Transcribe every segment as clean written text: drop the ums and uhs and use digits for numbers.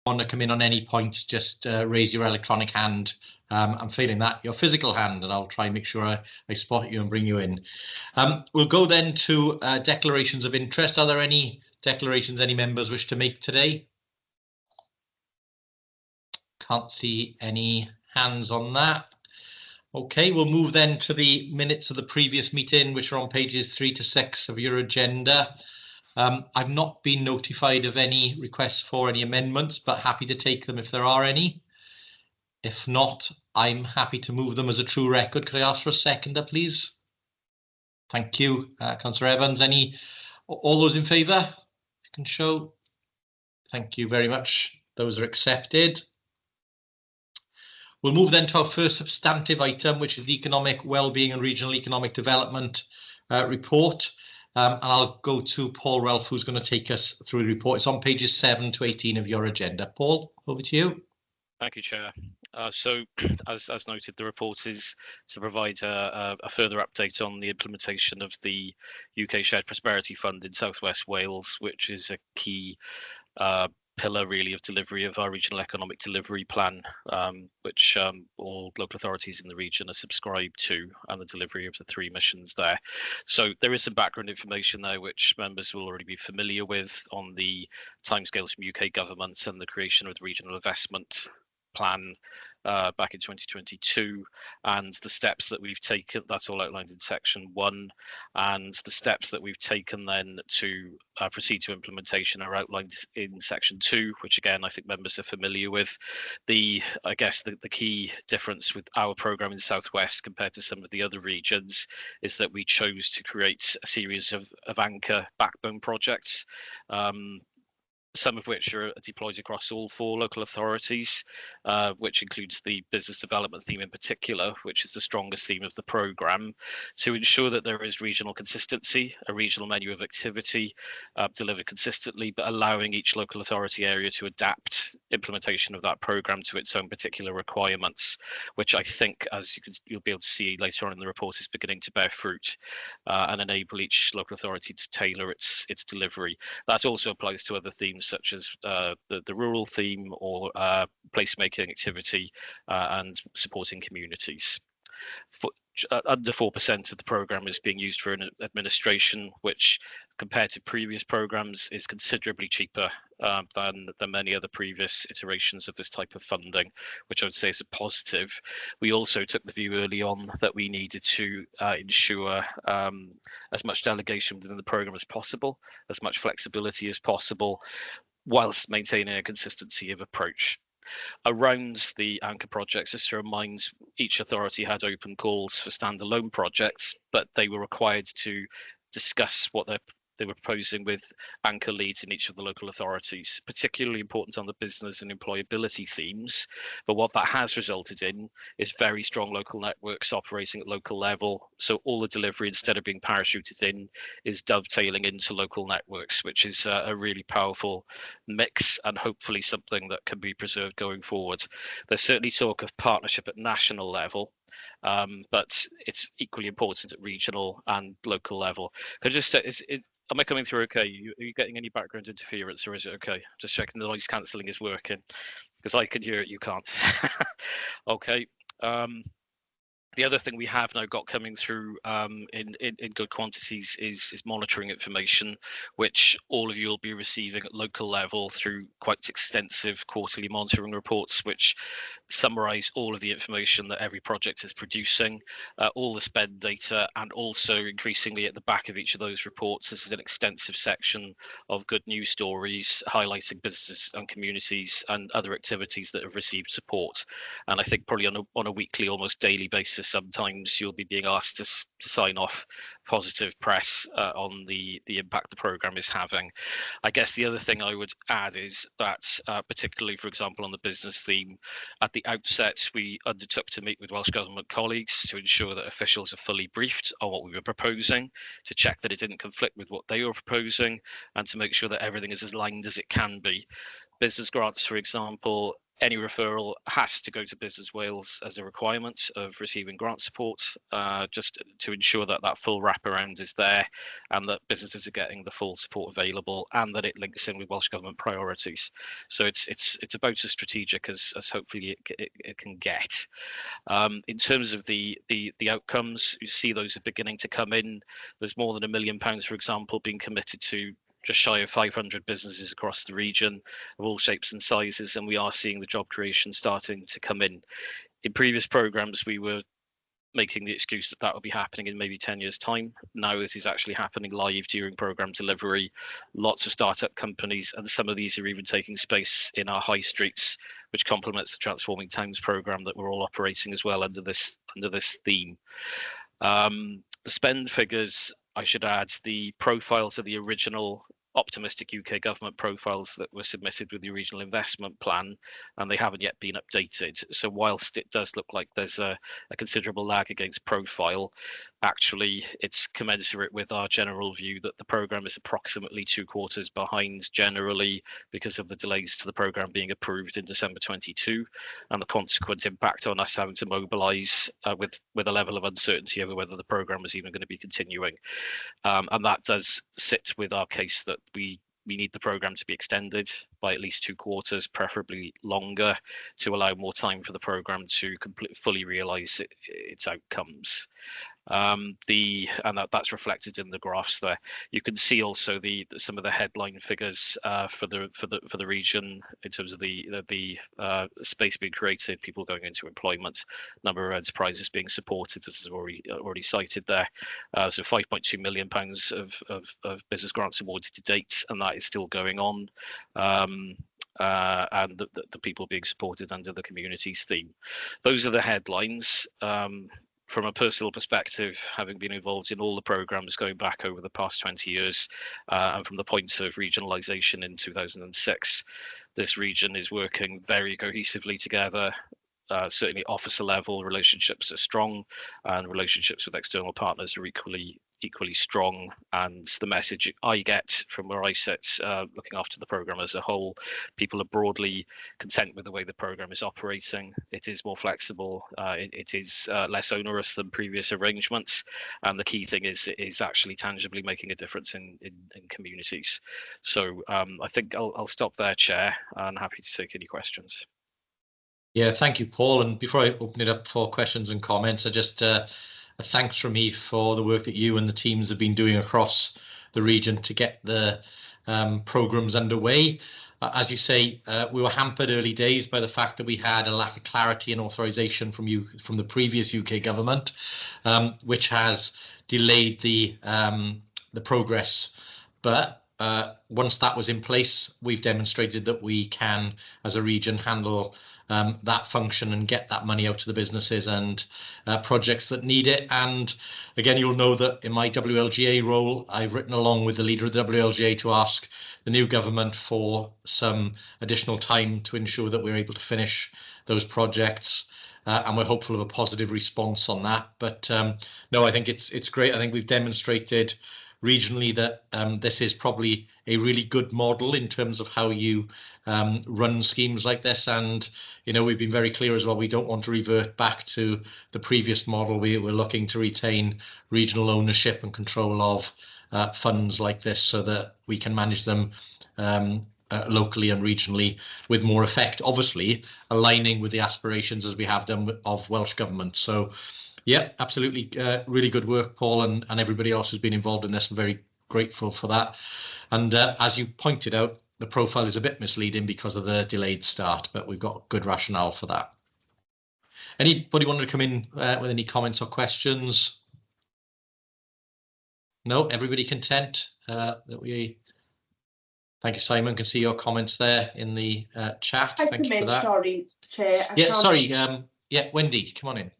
want to come in on any points, just raise your electronic hand. I'm feeling that your physical hand, and I'll try and make sure I spot you and bring you in. We'll go then to declarations of interest. Are there any declarations any members wish to make today? Can't see any hands on that. Okay, we'll move then to the minutes of the previous meeting, which are on pages 3 to 6 of your agenda. I've not been notified of any requests for any amendments, but happy to take them if there are any. If not, I'm happy to move them as a true record. Could I ask for a seconder, please? Thank you, Councillor Evans. All those in favour? You can show. Thank you very much. Those are accepted. We'll move then to our first substantive item, which is the Economic Wellbeing and Regional Economic Development report. And I'll go to Paul Relf, who's going to take us through the report. It's on pages 7 to 18 of your agenda. Paul, over to you. Thank you, Chair. So, as noted, the report is to provide a further update on the implementation of the UK Shared Prosperity Fund in South West Wales, which is a key pillar really of delivery of our regional economic delivery plan, which all local authorities in the region are subscribed to, and the delivery of the 3 missions there. So there is some background information there which members will already be familiar with on the timescales from UK government and the creation of the regional investment plan back in 2022, and the steps that we've taken. That's all outlined in section 1, and the steps that we've taken then to proceed to implementation are outlined in section 2, which again I think members are familiar with. I guess the key difference with our programme in South West compared to some of the other regions is that we chose to create a series of anchor backbone projects, some of which are deployed across all 4 local authorities, which includes the business development theme in particular, which is the strongest theme of the programme, to ensure that there is regional consistency, a regional menu of activity delivered consistently, but allowing each local authority area to adapt implementation of that programme to its own particular requirements, which I think, as you'll be able to see later on in the report, is beginning to bear fruit and enable each local authority to tailor its delivery. That also applies to other themes such as the rural theme or placemaking activity and supporting communities. Under 4% of the programme is being used for an administration, which compared to previous programmes is considerably cheaper than many other previous iterations of this type of funding, which I would say is a positive. We also took the view early on that we needed to ensure as much delegation within the programme as possible, as much flexibility as possible, whilst maintaining a consistency of approach. Around the anchor projects, just to remind, each authority had open calls for standalone projects, but they were required to discuss what they were proposing with anchor leads in each of the local authorities, particularly important on the business and employability themes. But what that has resulted in is very strong local networks operating at local level. So all the delivery, instead of being parachuted in, is dovetailing into local networks, which is a really powerful mix and hopefully something that can be preserved going forward. There's certainly talk of partnership at national level, but it's equally important at regional and local level. Could I just say, am I coming through okay? Are you getting any background interference, or is it okay? Just checking the noise cancelling is working, because I can hear it, you can't. Okay. The other thing we have now got coming through in good quantities is monitoring information, which all of you will be receiving at local level through quite extensive quarterly monitoring reports, which summarise all of the information that every project is producing, all the spend data, and also increasingly at the back of each of those reports, this is an extensive section of good news stories highlighting businesses and communities and other activities that have received support. And I think probably on a weekly, almost daily basis, sometimes you'll be being asked to sign off positive press on the impact the programme is having. I guess the other thing I would add is that particularly, for example, on the business theme, at the outset, we undertook to meet with Welsh Government colleagues to ensure that officials are fully briefed on what we were proposing, to check that it didn't conflict with what they were proposing, and to make sure that everything is as aligned as it can be. Business grants, for example, any referral has to go to Business Wales as a requirement of receiving grant support, just to ensure that that full wraparound is there and that businesses are getting the full support available and that it links in with Welsh Government priorities. So it's about as strategic as hopefully it can get. In terms of the outcomes, you see those are beginning to come in. There's more than £1 million, for example, being committed to just shy of 500 businesses across the region of all shapes and sizes, and we are seeing the job creation starting to come in. In previous programs, we were making the excuse that that will be happening in maybe 10 years' time. Now this is actually happening live during program delivery. Lots of startup companies, and some of these are even taking space in our high streets, which complements the Transforming Towns program that we're all operating as well under this theme. The spend figures, I should add, the profiles of the original optimistic UK government profiles that were submitted with the regional investment plan, and they haven't yet been updated. So whilst it does look like there's a considerable lag against profile, actually it's commensurate with our general view that the programme is approximately 2 quarters behind generally because of the delays to the programme being approved in December 22 and the consequent impact on us having to mobilise with a level of uncertainty over whether the programme is even going to be continuing. And that does sit with our case that we need the programme to be extended by at least 2 quarters, preferably longer, to allow more time for the programme to fully realise its outcomes. That's reflected in the graphs there. You can see also some of the headline figures for the region in terms of the space being created, people going into employment, number of enterprises being supported, as is already cited there. So £5.2 million of business grants awarded to date, and that is still going on. And the people being supported under the communities theme. Those are the headlines. From a personal perspective, having been involved in all the programmes going back over the past 20 years, and from the point of regionalisation in 2006, this region is working very cohesively together. Certainly officer level relationships are strong, and relationships with external partners are equally strong. And the message I get from where I sit, looking after the programme as a whole, people are broadly content with the way the programme is operating. It is more flexible, it is less onerous than previous arrangements, and the key thing is actually tangibly making a difference in communities. So I think I'll stop there, Chair, and happy to take any questions. Yeah, thank you, Paul. And before I open it up for questions and comments, I just a thanks from me for the work that you and the teams have been doing across the region to get the programmes underway. As you say, we were hampered early days by the fact that we had a lack of clarity and authorisation from the previous UK government, which has delayed the progress. But once that was in place, we've demonstrated that we can, as a region, handle that function and get that money out to the businesses and projects that need it. And again, you'll know that in my WLGA role, I've written along with the leader of the WLGA to ask the new government for some additional time to ensure that we're able to finish those projects. And we're hopeful of a positive response on that. But no, I think it's great. I think we've demonstrated regionally that this is probably a really good model in terms of how you run schemes like this. And, you know, we've been very clear as well, we don't want to revert back to the previous model. We're looking to retain regional ownership and control of funds like this so that we can manage them locally and regionally with more effect, obviously aligning with the aspirations as we have done of Welsh Government. So yeah, absolutely. Really good work, Paul, and everybody else who's been involved in this. I'm very grateful for that. And as you pointed out, the profile is a bit misleading because of the delayed start, but we've got good rationale for that. Anybody want to come in with any comments or questions? No, everybody content that we... Thank you, Simon. Can see your comments there in the chat. Thank you for that. Sorry, Chair. Yeah, sorry. Yeah, Wendy, come on in.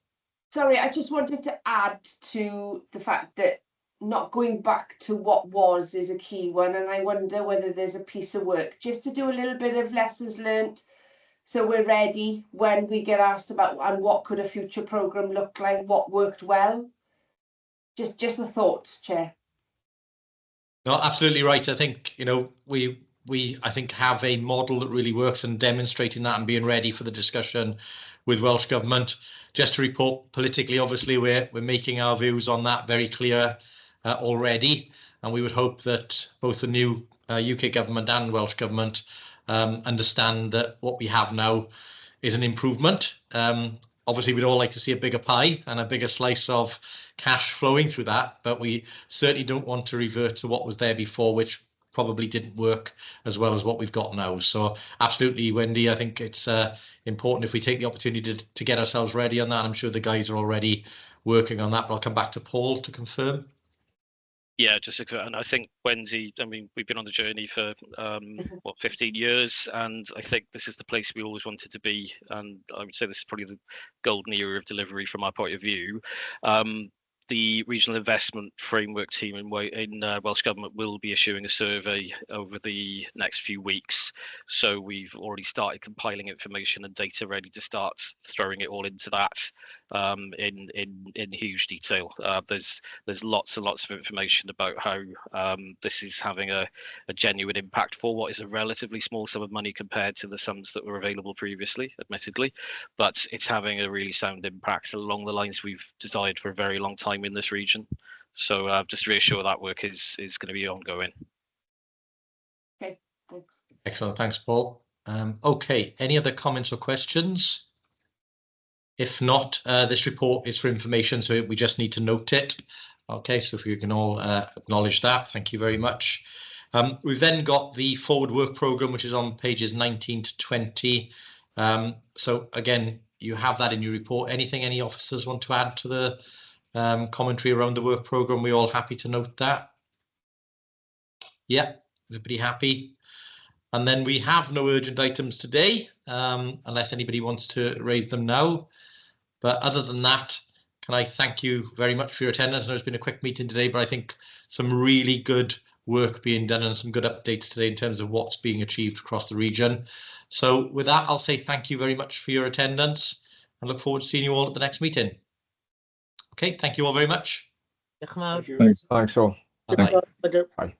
Sorry, I just wanted to add to the fact that not going back to what was is a key one, and I wonder whether there's a piece of work just to do a little bit of lessons learnt so we're ready when we get asked about and what could a future programme look like, what worked well. Just a thought, Chair. No, absolutely right. I think, you know, we we, I think, have a model that really works, and demonstrating that and being ready for the discussion with Welsh Government. Just to report politically, obviously, we're making our views on that very clear already, and we would hope that both the new UK Government and Welsh Government understand that what we have now is an improvement. Obviously, we'd all like to see a bigger pie and a bigger slice of cash flowing through that, but we certainly don't want to revert to what was there before, which probably didn't work as well as what we've got now. So absolutely, Wendy, I think it's important if we take the opportunity to get ourselves ready on that. I'm sure the guys are already working on that, but I'll come back to Paul to confirm. Yeah, and I think, Wendy, I mean, we've been on the journey for 15 years, and I think this is the place we always wanted to be. And I would say this is probably the golden era of delivery from our point of view. The Regional Investment Framework team in Welsh Government will be issuing a survey over the next few weeks. So we've already started compiling information and data ready to start throwing it all into that in huge detail. There's lots and lots of information about how this is having a genuine impact for what is a relatively small sum of money compared to the sums that were available previously, admittedly, but it's having a really sound impact along the lines we've desired for a very long time in this region. So just to reassure that work is going to be ongoing. Okay, thanks. Excellent, thanks, Paul. Okay, any other comments or questions? If not, this report is for information, so we just need to note it. Okay, so if you can all acknowledge that, thank you very much. We've then got the forward work programme, which is on pages 19 to 20. So again, you have that in your report. Anything any officers want to add to the commentary around the work programme? We all happy to note that? Yeah, everybody happy? And then we have no urgent items today, unless anybody wants to raise them now. But other than that, can I thank you very much for your attendance? I know it's been a quick meeting today, but I think some really good work being done and some good updates today in terms of what's being achieved across the region. So with that, I'll say thank you very much for your attendance and look forward to seeing you all at the next meeting. Okay, thank you all very much. Thanks all. Bye-bye. Bye.